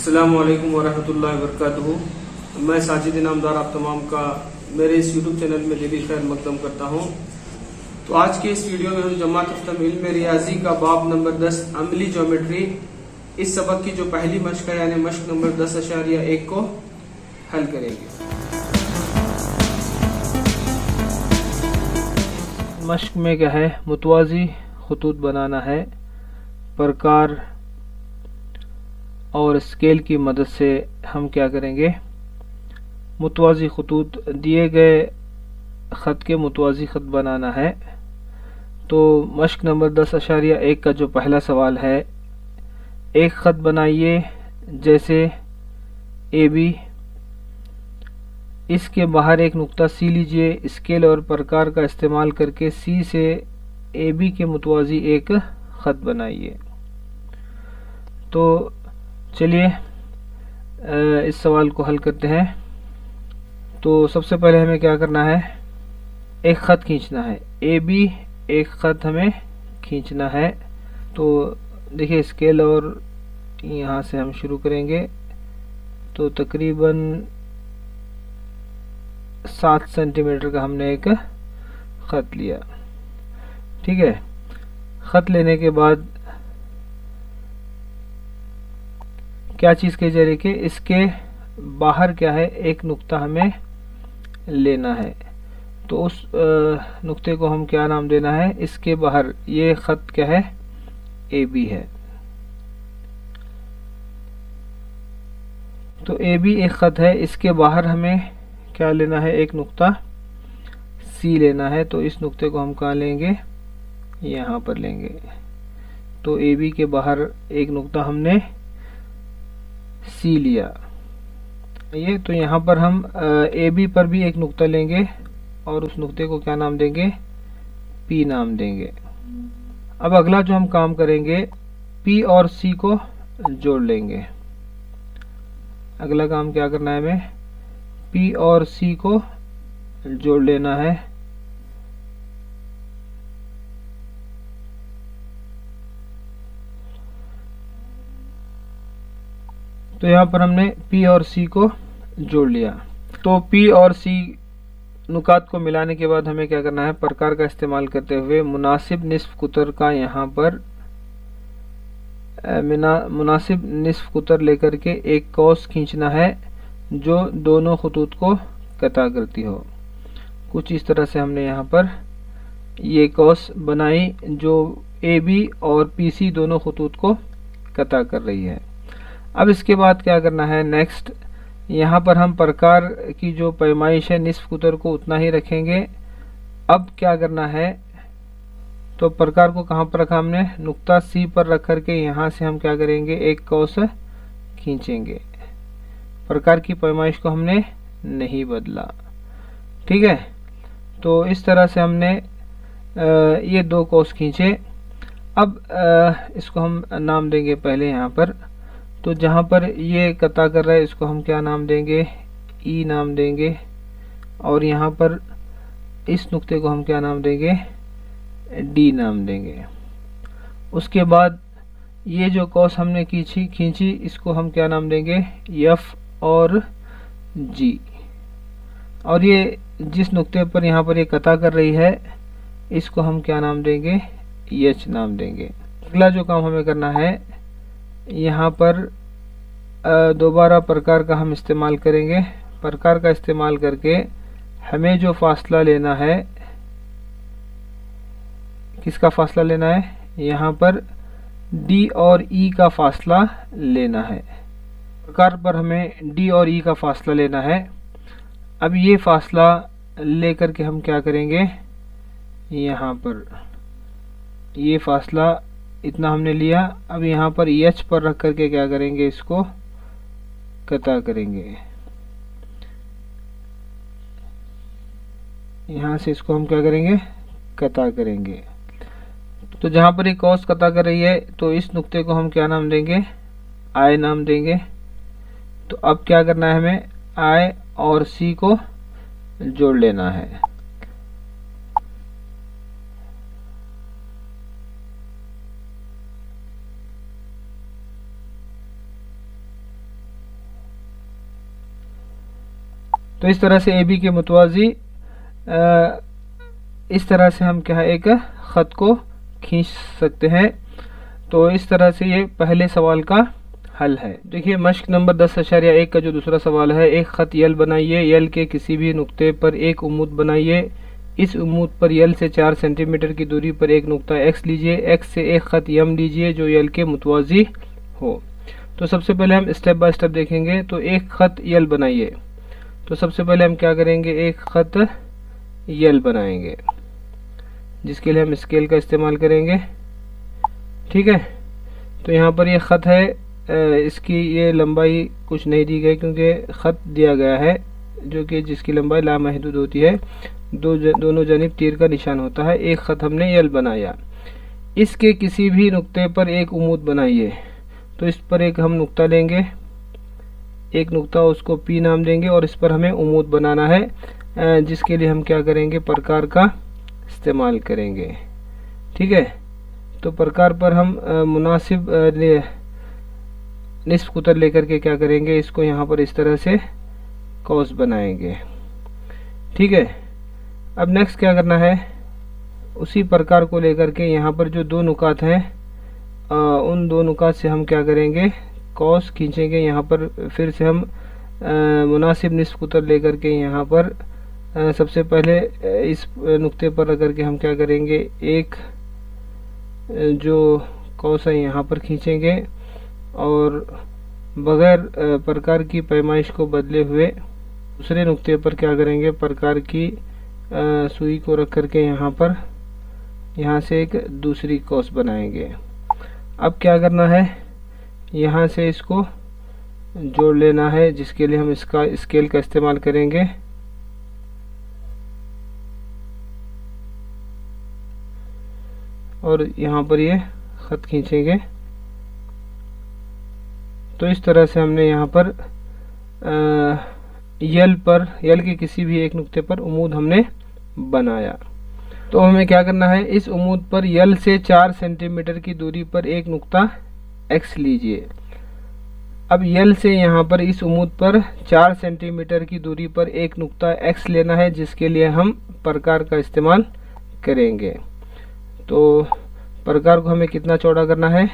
अस्सलामु अलैकुम वरहमतुल्लाहि वबरकातुहू। मैं साजिद इनामदार आप तमाम का मेरे इस यूट्यूब चैनल में दिली खैर मकदम करता हूँ। तो आज के इस वीडियो में हम जमात उफ्तम इल्म रियाजी का बाब नंबर 10 अमली ज्योमेट्री इस सबक की जो पहली मश्क है यानी मश्क नंबर 10.1 को हल करेंगे। मश्क में क्या है, मुतवाज़ी खतूत बनाना है। प्रकार और स्केल की मदद से हम क्या करेंगे, मुतवाज़ी खतूत, दिए गए ख़त के मुतवाज़ी ख़त बनाना है। तो मश्क नंबर 10.1 का जो पहला सवाल है, एक ख़त बनाइए जैसे ए बी, इसके बाहर एक नुक्ता सी लीजिए। स्केल और प्रकार का इस्तेमाल करके सी से ए बी के मुतवाज़ी एक ख़त बनाइए। तो चलिए इस सवाल को हल करते हैं। तो सबसे पहले हमें क्या करना है, एक ख़त खींचना है। ए बी एक ख़त हमें खींचना है। तो देखिए स्केल और यहाँ से हम शुरू करेंगे। तो तकरीबन 7 सेंटीमीटर का हमने एक ख़त लिया। ठीक है, ख़त लेने के बाद क्या चीज़ की जा रही है कि इसके बाहर क्या है, एक नुक्ता हमें लेना है। तो उस नुक्ते को हम क्या नाम देना है, इसके बाहर ये ख़त क्या है, ए बी है। तो ए बी एक ख़त है, इसके बाहर हमें क्या लेना है, एक नुक्ता सी लेना है। तो इस नुक्ते को हम कहाँ लेंगे, यहाँ पर लेंगे। तो ए बी के बाहर एक नुक्ता हमने सी लिया ये। तो यहाँ पर हम ए बी पर भी एक नुक्ता लेंगे और उस नुक्ते को क्या नाम देंगे, पी नाम देंगे। अब अगला जो हम काम करेंगे, पी और सी को जोड़ लेंगे। अगला काम क्या करना है, हमें पी और सी को जोड़ लेना है। तो यहाँ पर हमने P और C को जोड़ लिया। तो P और C नुकात को मिलाने के बाद हमें क्या करना है, प्रकार का इस्तेमाल करते हुए मुनासिब निस्फ कुतर का यहाँ पर मुनासिब निस्फ कुतर लेकर के एक कौस खींचना है जो दोनों खतूत को कता करती हो। कुछ इस तरह से हमने यहाँ पर ये कौस बनाई जो AB और PC दोनों खतूत को कता कर रही है। अब इसके बाद क्या करना है, नेक्स्ट यहाँ पर हम प्रकार की जो पैमाइश है निस्फ कुतर को उतना ही रखेंगे। अब क्या करना है, तो प्रकार को कहाँ पर रखा हमने, नुक्ता सी पर रख करके यहाँ से हम क्या करेंगे, एक कौस खींचेंगे। प्रकार की पैमाइश को हमने नहीं बदला। ठीक है, तो इस तरह से हमने ये दो कौस खींचे। अब इसको हम नाम देंगे पहले यहाँ पर। तो जहाँ पर ये कता कर रहा है इसको हम क्या नाम देंगे, ई नाम देंगे। और यहाँ पर इस नुक्ते को हम क्या नाम देंगे, डी नाम देंगे। उसके बाद ये जो कौस हमने खींची इसको हम क्या नाम देंगे, एफ और जी। और ये जिस नुक्ते पर यहाँ पर ये कता कर रही है इसको हम क्या नाम देंगे, एच नाम देंगे। अगला जो काम हमें करना है, यहाँ पर दोबारा प्रकार का हम इस्तेमाल करेंगे। प्रकार का इस्तेमाल करके हमें जो फासला लेना है, किसका फासला लेना है, यहाँ पर डी और ई का फासला लेना है। प्रकार पर हमें डी और ई का फासला लेना है। अब ये फासला लेकर के हम क्या करेंगे, यहाँ पर ये फासला इतना हमने लिया। अब यहाँ पर एच पर रख करके क्या करेंगे, इसको कता करेंगे। यहाँ से इसको हम क्या करेंगे, कता करेंगे। तो जहाँ पर एक कौस कता कर रही है तो इस नुक्ते को हम क्या नाम देंगे, आई नाम देंगे। तो अब क्या करना है, हमें आई और सी को जोड़ लेना है। तो इस तरह से ए बी के मुतवाज़ी इस तरह से हम क्या है एक ख़त को खींच सकते हैं। तो इस तरह से ये पहले सवाल का हल है। देखिए मश्क नंबर 10.1 का जो दूसरा सवाल है, एक ख़त यल बनाइए, यल के किसी भी नुक्ते पर एक उम्मूद बनाइए, इस उम्मूद पर यल से 4 सेंटीमीटर की दूरी पर एक नुक्ता एक्स लीजिए, एक्स से एक ख़त यम लीजिए जो यल के मुतवाज़ी हो। तो सबसे पहले हम स्टेप बाय स्टेप देखेंगे। तो एक ख़त यल बनाइए, तो सबसे पहले हम क्या करेंगे, एक ख़त यल बनाएंगे, जिसके लिए हम स्केल का इस्तेमाल करेंगे। ठीक है, तो यहाँ पर ये ख़त है, इसकी ये लंबाई कुछ नहीं दी गई क्योंकि ख़त दिया गया है जो कि जिसकी लंबाई लामहदूद होती है, दोनों जानिब तीर का निशान होता है। एक ख़त हमने यल बनाया, इसके किसी भी नुक्ते पर एक उम्मूद बनाइए। तो इस पर एक हम नुक्ता लेंगे, एक नुक्ता उसको पी नाम देंगे और इस पर हमें उम्मूद बनाना है, जिसके लिए हम क्या करेंगे, प्रकार का इस्तेमाल करेंगे। ठीक है, तो प्रकार पर हम मुनासिब निस्फ कुतर लेकर के क्या करेंगे, इसको यहाँ पर इस तरह से कौस बनाएंगे। ठीक है, अब नेक्स्ट क्या करना है, उसी प्रकार को लेकर के यहाँ पर जो दो नुकात हैं, उन दो नुकात से हम क्या करेंगे, कौस खींचेंगे। यहाँ पर फिर से हम मुनासिब निस्फ कुतर लेकर के यहाँ पर सबसे पहले इस नुक्ते पर रख करके हम क्या करेंगे, एक जो कौस है यहाँ पर खींचेंगे और बगैर प्रकार की पैमाइश को बदले हुए दूसरे नुक्ते पर क्या करेंगे, प्रकार की सुई को रख करके यहाँ से एक दूसरी कौस बनाएंगे। अब क्या करना है, यहाँ से इसको जोड़ लेना है, जिसके लिए हम इसका स्केल का इस्तेमाल करेंगे। और यहाँ पर ये ख़त खींचेंगे। तो इस तरह से हमने यहाँ पर यल के किसी भी एक नुक्ते पर उम्मूद हमने बनाया। तो हमें क्या करना है, इस उम्मूद पर यल से 4 सेंटीमीटर की दूरी पर एक नुक्ता एक्स लीजिए। अब यल से यहाँ पर इस उम्मूद पर 4 सेंटीमीटर की दूरी पर एक नुक्ता एक्स लेना है, जिसके लिए हम प्रकार का इस्तेमाल करेंगे। तो प्रकार को हमें कितना चौड़ा करना है,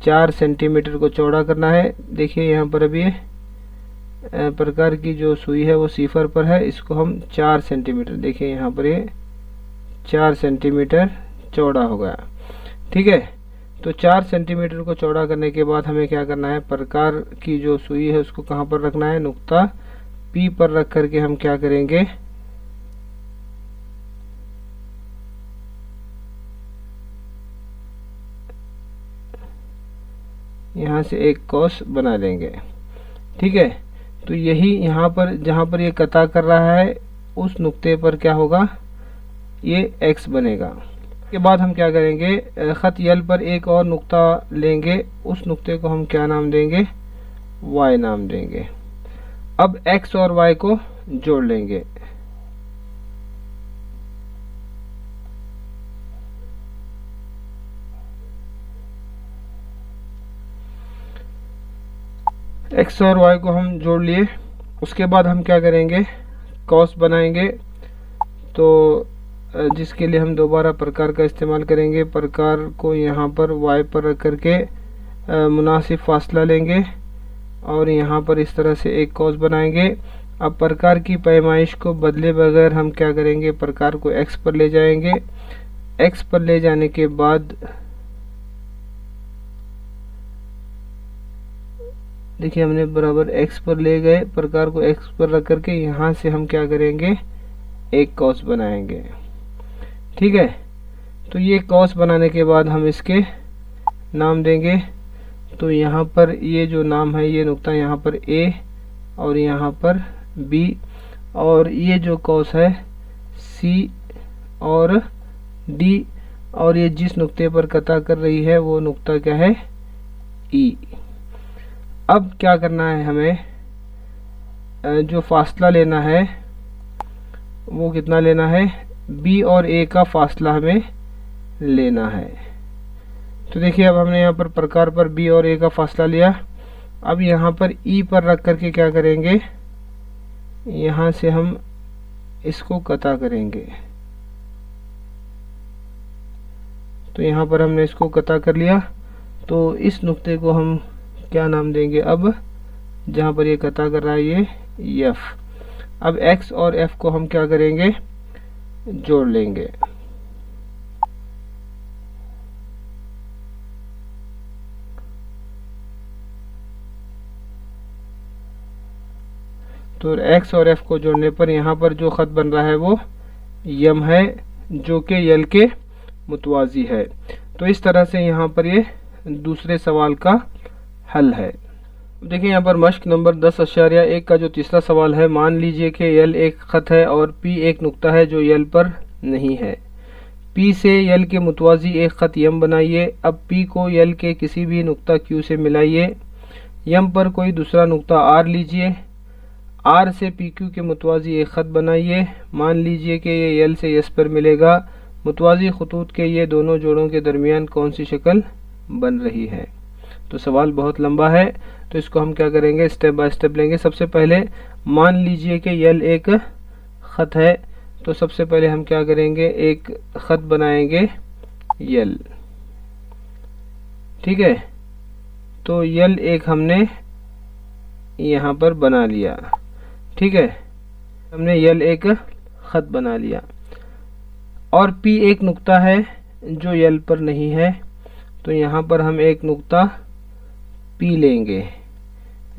4 सेंटीमीटर को चौड़ा करना है। देखिए यहाँ पर अभी प्रकार की जो सुई है वो सिफर पर है, इसको हम 4 सेंटीमीटर, देखिए यहाँ पर ये 4 सेंटीमीटर चौड़ा हो गया। ठीक है, तो 4 सेंटीमीटर को चौड़ा करने के बाद हमें क्या करना है, प्रकार की जो सुई है उसको कहाँ पर रखना है, नुक्ता पी पर रख करके हम क्या करेंगे, यहाँ से एक कौस बना लेंगे। ठीक है, तो यही यहाँ पर जहाँ पर ये कता कर रहा है उस नुक्ते पर क्या होगा, ये एक्स बनेगा। के बाद हम क्या करेंगे, ख़त यल पर एक और नुक्ता लेंगे, उस नुक्ते को हम क्या नाम देंगे, वाई नाम देंगे। अब एक्स और वाई को जोड़ लेंगे। एक्स और वाई को हम जोड़ लिए, उसके बाद हम क्या करेंगे, कॉस बनाएंगे। तो जिसके लिए हम दोबारा प्रकार का इस्तेमाल करेंगे। प्रकार को यहाँ पर वाई पर रख करके मुनासिब फासला लेंगे और यहाँ पर इस तरह से एक कॉस बनाएंगे। अब प्रकार की पैमाइश को बदले बगैर हम क्या करेंगे, प्रकार को एक्स पर ले जाएंगे। एक्स पर ले जाने के बाद देखिए हमने बराबर एक्स पर ले गए, प्रकार को एक्स पर रख करके यहाँ से हम क्या करेंगे, एक कॉस बनाएंगे। ठीक है, तो ये कॉस बनाने के बाद हम इसके नाम देंगे। तो यहाँ पर ये जो नाम है, ये नुक्ता यहाँ पर ए और यहाँ पर बी, और ये जो कॉस है सी और डी, और ये जिस नुक्ते पर कता कर रही है वो नुक्ता क्या है, ई। अब क्या करना है, हमें जो फासला लेना है वो कितना लेना है, बी और ए का फासला हमें लेना है। तो देखिए अब हमने यहाँ पर प्रकार पर बी और ए का फासला लिया। अब यहाँ पर ई पर रख करके क्या करेंगे, यहाँ से हम इसको कता करेंगे। तो यहाँ पर हमने इसको कता कर लिया। तो इस नुक्ते को हम क्या नाम देंगे, अब जहाँ पर ये कता कर रहा है ये F। अब X और F को हम क्या करेंगे, जोड़ लेंगे। तो X और F को जोड़ने पर यहाँ पर जो खत बन रहा है वो यम है, जो कि यल के मुतवाजी है। तो इस तरह से यहाँ पर ये दूसरे सवाल का हल है। देखिए यहाँ पर मश्क नंबर 10.1 का जो तीसरा सवाल है, मान लीजिए कि यल एक खत है और P एक नुक्ता है जो यल पर नहीं है। P से यल के मुतवाजी एक खत यम बनाइए। अब P को यल के किसी भी नुक्ता Q से मिलाइए। यम पर कोई दूसरा नुक्ता R लीजिए। R से PQ के मुतवाजी एक खत बनाइए। मान लीजिए कि ये यल से यस पर मिलेगा। मुतवाजी खतूत के ये दोनों जोड़ों के दरमियान कौन सी शक्ल बन रही है। तो सवाल बहुत लंबा है, तो इसको हम क्या करेंगे, स्टेप बाय स्टेप लेंगे। सबसे पहले मान लीजिए कि यल एक खत है, तो सबसे पहले हम क्या करेंगे, एक खत बनाएंगे यल। ठीक है, तो यल एक हमने यहाँ पर बना लिया। ठीक है, हमने यल एक खत बना लिया। और P एक नुक्ता है जो यल पर नहीं है, तो यहाँ पर हम एक नुक्ता P लेंगे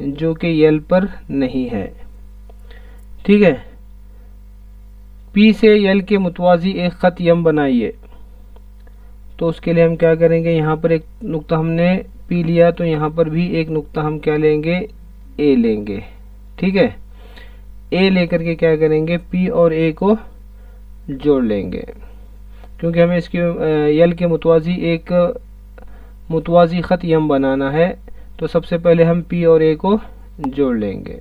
जो कि यल पर नहीं है। ठीक है, P से यल के मुतवाजी एक खत यम बनाइए। तो उसके लिए हम क्या करेंगे, यहाँ पर एक नुक्ता हमने P लिया, तो यहाँ पर भी एक नुक्ता हम क्या लेंगे, A लेंगे। ठीक है, A लेकर के क्या करेंगे, P और A को जोड़ लेंगे, क्योंकि हमें इसके यल के मुतवाजी एक मुतवाजी खत यम बनाना है। तो सबसे पहले हम P और A को जोड़ लेंगे।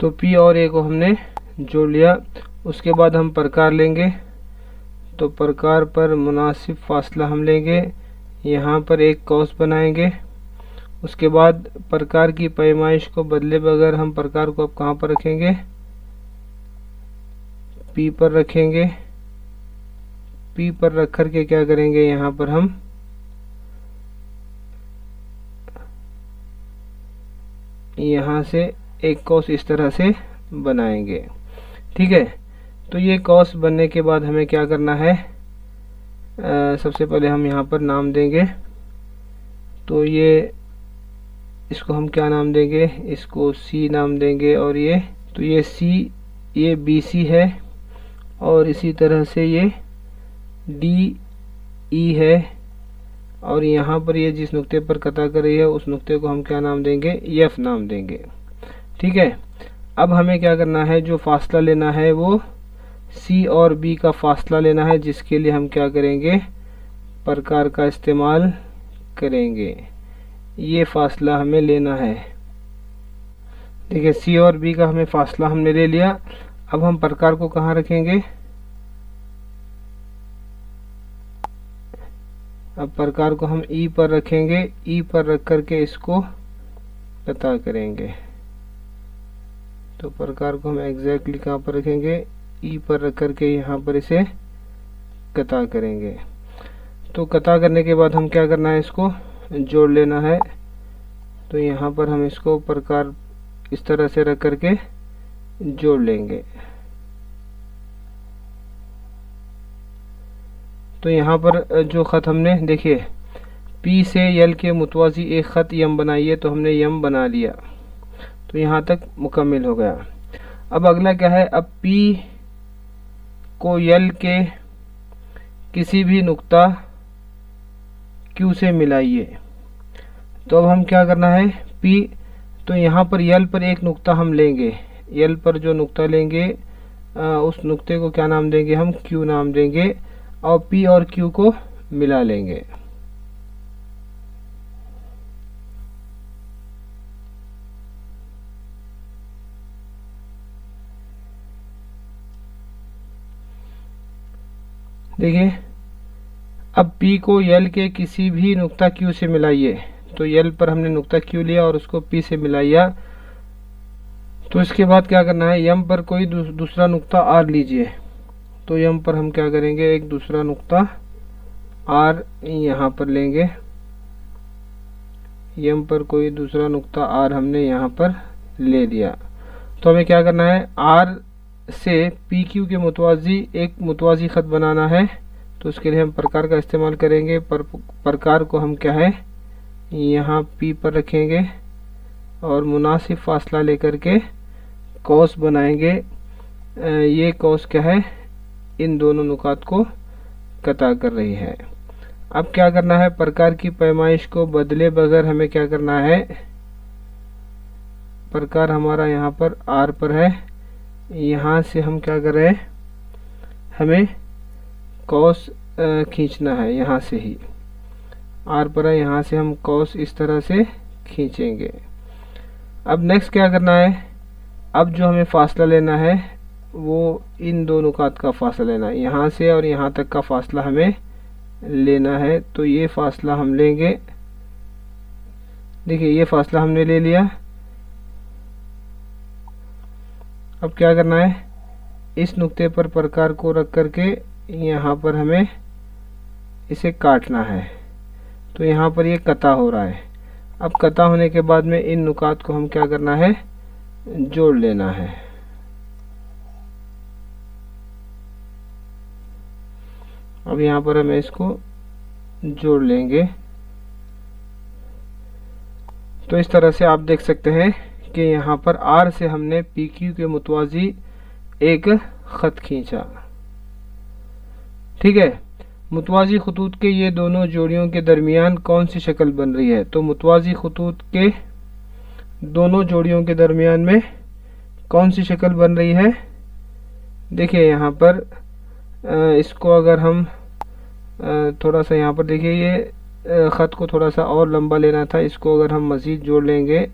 तो P और A को हमने जोड़ लिया। उसके बाद हम प्रकार लेंगे। तो प्रकार पर मुनासिब फासला हम लेंगे, यहाँ पर एक कौस बनाएंगे। उसके बाद प्रकार की पैमाइश को बदले बगैर हम प्रकार को अब कहाँ पर रखेंगे, P पर रखेंगे। P पर रख कर के क्या करेंगे, यहाँ पर हम यहाँ से एक कौस इस तरह से बनाएंगे। ठीक है, तो ये कौस बनने के बाद हमें क्या करना है, सबसे पहले हम यहाँ पर नाम देंगे। तो ये इसको हम क्या नाम देंगे, इसको C नाम देंगे। और ये तो ये C, ये BC है, और इसी तरह से ये DE है। और यहाँ पर ये जिस नुक्ते पर कता कर रही है उस नुक्ते को हम क्या नाम देंगे, F नाम देंगे। ठीक है, अब हमें क्या करना है, जो फासला लेना है वो C और B का फासला लेना है, जिसके लिए हम क्या करेंगे, प्रकार का इस्तेमाल करेंगे। ये फासला हमें लेना है। देखिए, C और B का हमें फासला हमने ले लिया। अब हम प्रकार को कहाँ रखेंगे, अब प्रकार को हम E पर रखेंगे। E पर रख करके इसको कता करेंगे। तो प्रकार को हम एग्जैक्टली कहाँ पर रखेंगे, E पर रख करके यहाँ पर इसे कता करेंगे। तो कता करने के बाद हम क्या करना है, इसको जोड़ लेना है। तो यहाँ पर हम इसको प्रकार इस तरह से रख करके जोड़ लेंगे। तो यहाँ पर जो ख़त हमने, देखिए P से यल के मुतवाजी एक ख़त यम बनाइए, तो हमने यम बना लिया। तो यहाँ तक मुकम्मिल हो गया। अब अगला क्या है, अब P को यल के किसी भी नुक्ता Q से मिलाइए। तो अब हम क्या करना है, P, तो यहाँ पर यल पर एक नुक्ता हम लेंगे। यल पर जो नुक्ता लेंगे उस नुक्ते को क्या नाम देंगे, हम Q नाम देंगे। और P और Q को मिला लेंगे। देखिए, अब P को L के किसी भी नुक्ता Q से मिलाइए। तो L पर हमने नुक्ता Q लिया और उसको P से मिलाइया। तो इसके बाद क्या करना है, M पर कोई दूसरा नुक्ता R लीजिए। तो M पर हम क्या करेंगे, एक दूसरा नुक्ता R यहाँ पर लेंगे। M पर कोई दूसरा नुक्ता R हमने यहाँ पर ले लिया। तो हमें क्या करना है, R से PQ के मुतवाज़ी एक मुतवाज़ी ख़त बनाना है। तो उसके लिए हम प्रकार का इस्तेमाल करेंगे। प्रकार को हम क्या है, यहाँ P पर रखेंगे और मुनासिब फासला लेकर के कौस बनाएंगे। ये कौस क्या है, इन दोनों नुकात को कता कर रही है। अब क्या करना है, प्रकार की पैमाइश को बदले बगैर हमें क्या करना है, प्रकार हमारा यहाँ पर R पर है, यहाँ से हम क्या कर रहे हैं, हमें कौस खींचना है। यहाँ से ही R पर है, यहाँ से हम कौस इस तरह से खींचेंगे। अब नेक्स्ट क्या करना है, अब जो हमें फासला लेना है वो इन दो नुकात का फासला लेना है। यहाँ से और यहाँ तक का फासला हमें लेना है। तो ये फासला हम लेंगे। देखिए ये फासला हमने ले लिया। अब क्या करना है, इस नुक्ते पर प्रकार को रख करके यहाँ पर हमें इसे काटना है। तो यहाँ पर ये कता हो रहा है। अब कता होने के बाद में इन नुकात को हम क्या करना है, जोड़ लेना है। अब यहाँ पर हमें इसको जोड़ लेंगे। तो इस तरह से आप देख सकते हैं कि यहाँ पर R से हमने PQ के मुतवाज़ी एक ख़त खींचा। ठीक है, मुतवाज़ी खतूत के ये दोनों जोड़ियों के दरमियान कौन सी शक्ल बन रही है। तो मुतवाज़ी खतूत के दोनों जोड़ियों के दरमियान में कौन सी शक्ल बन रही है। देखिए यहाँ पर इसको अगर हम थोड़ा सा यहाँ पर देखिए, ये ख़त को थोड़ा सा और लंबा लेना था। इसको अगर हम मज़ीद जोड़ लेंगे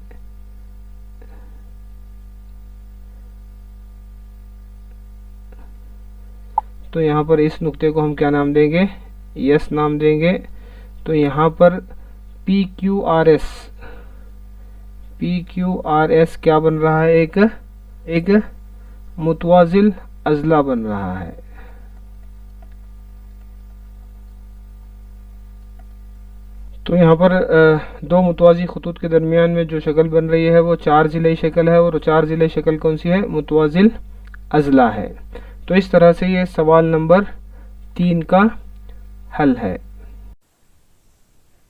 तो यहाँ पर इस नुक्ते को हम क्या नाम देंगे, यस नाम देंगे। तो यहाँ पर PQRS क्या बन रहा है, एक मुतवाज़िल अज़ला बन रहा है। तो यहाँ पर दो मुतवाज़ी खतूत के दरमियान में जो शक्ल बन रही है वो चार ज़िले शक्ल है, और चार ज़िले शक्ल कौन सी है, मुतवाज़िल अज़ला है। तो इस तरह से ये सवाल नंबर 3 का हल है।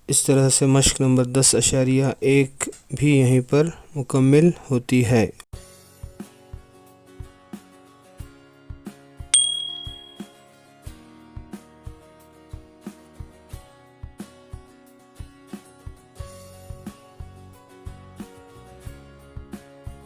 इस तरह से मश्क नंबर 10.1 भी यहीं पर मुकम्मिल होती है।